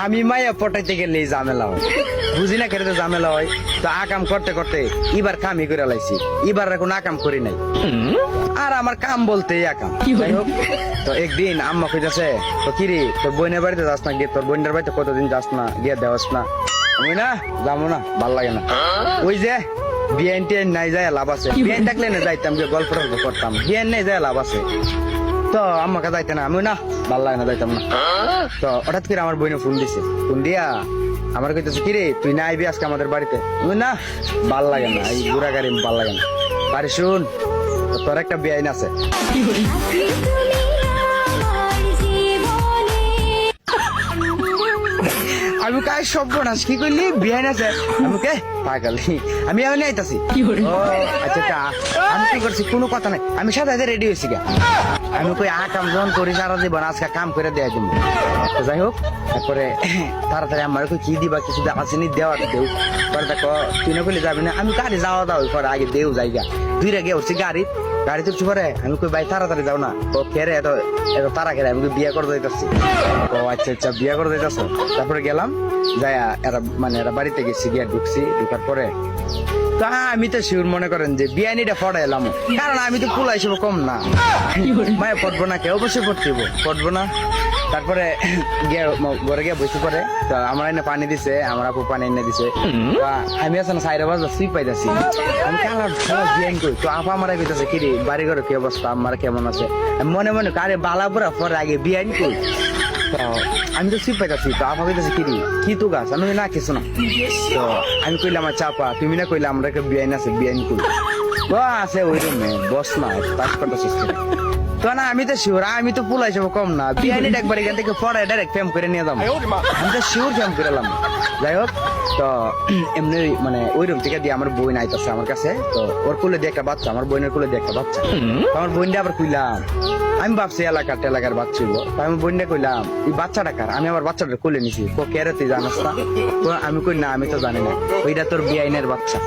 আমি মাইয়া পটাইতে গেলে ঝামেলা হয়, বুঝি না কেটে ঝামেলা হয়। তো আকাম করতে করতে এবার কামই করে লাইছি, এবার এখন আকাম করি নাই। আর আমার কাম বলতে আকাম। যাই হোক, তো একদিন আম্মা কইতাছে, তো কিরে তোর বোনের বাড়িতে যাস না, গিয়ে তোর বোনের বাড়িতে কতদিন যাস না, গিয়ে দেওয়াস না। আমি না যাবো না, ভাল লাগে না। ওই যে বিয়ান টিয়ান নাই যায় লাভ আছে, বিয়ান থাকলে না যাইতাম, যে গল্প টল্প করতাম, বিয়ান নাই যায় লাভ আছে। তো আম্মাকে যাইতে না, আমি না ভাল লাগে না, যাইতাম না। তো হঠাৎ করে আমার বোনে ফোন দিছে, ফোন দিয়া আমার কইতেছে, কিরে তুই না আইবি আজকে আমাদের বাড়িতে? আমি না ভাল লাগে না, এই ঘোরা গাড়ি ভাল লাগে না। বাড়ি শুন, তোর একটা বেআইন আছে। আমি কাজ সর্বনাশ, কি করলি? বেআইন আছে? আমি কে পাগল, আমি এমনি আইতাছি। ও আচ্ছা আচ্ছা, আমি কি করছি কোনো কথা নাই, আমি সাথে রেডি হয়েছি গা। আমি কই কাম যখন করি সারা জীবন, আজকে কাম করে দেয়া দিব। যাই হোক, তারপরে তাড়াতাড়ি আমার কি দিবা, কিছু আসেনি, দেওয়া দেও। পরে দেখো তুই না করলে যাবি না, আমি গাড়ি যাওয়া দাও পরে আগে দেও জায়গা। দুইটা গিয়ে উঠছি গাড়ি তুলছি, পরে আমি কই ভাই তাড়াতাড়ি যাও না। ও খেরে এত এত তারা খেলে, আমি বিয়ে করে যাইতেছি। ও আচ্ছা আচ্ছা, বিয়ে করে যাইতেছ। তারপরে গেলাম, যাই এরা বাড়িতে গেছি, গিয়ে ঢুকছি। ঢুকার পরে তা আমি তো শিওর মনে করেন যে বিয়ানিটা ফটাইলাম, কারণ আমি তো পোলা হিসেবে কম না, মায়ে পড়বো না, কে অবশ্যই পড়বো না। তারপরে ঘরে গিয়ে বসে পরে তো আমার এনে পানি দিছে, আমার আপু পানি এনে দিছে। আমি আছে না সাইডে বাজা সুই পাইতেছি, আমি কালার বিয়ান করি। তো আপা আমার কইতেছে, কিরে বাড়ি ঘরে কি অবস্থা, আমার কেমন আছে? মনে মনে কারে বালা পুরা পরে আগে বিয়ান করি। তো আমি তো সুই পাইতেছি, তো আপা কইতেছে, কিরে কি তো গাছ? আমি না কিছু না। তো আমি কইলাম, আচ্ছা আপা তুমি না কইলে আমরা একটা বিয়াইন আছে, বিয়াইন করি। তো আছে ওই রুমে বস না, পাস করতে চেষ্টা। তো না আমি তো শিওর, আমি তো পোলা হিসেবে কম না, বিয়াইনিটা একবার এখান থেকে পড়ায় ডাইরেক্ট ফেম করে নিয়ে যাবো, আমি তো শিওর ফেম করে এলাম। যাই হোক, তো এমনি মানে ওই রুম থেকে দিয়ে আমার বোন আইতেছে আমার কাছে। তো ওর কুলে দিয়ে একটা বাচ্চা, আমার বোনের কুলে দিয়ে একটা বাচ্চা। আমার বোনটা আবার কইলাম, আমি ভাবছি এলাকার বাচ্চা হইলো। আমি বোনটা কইলাম, এই বাচ্চাটা কার? আমি আমার বাচ্চাটা কোলে নিছি। ও কে রে তুই জানাস না? তো আমি কই না, আমি তো জানি না, ওইটা তোর বিয়াইনের বাচ্চা।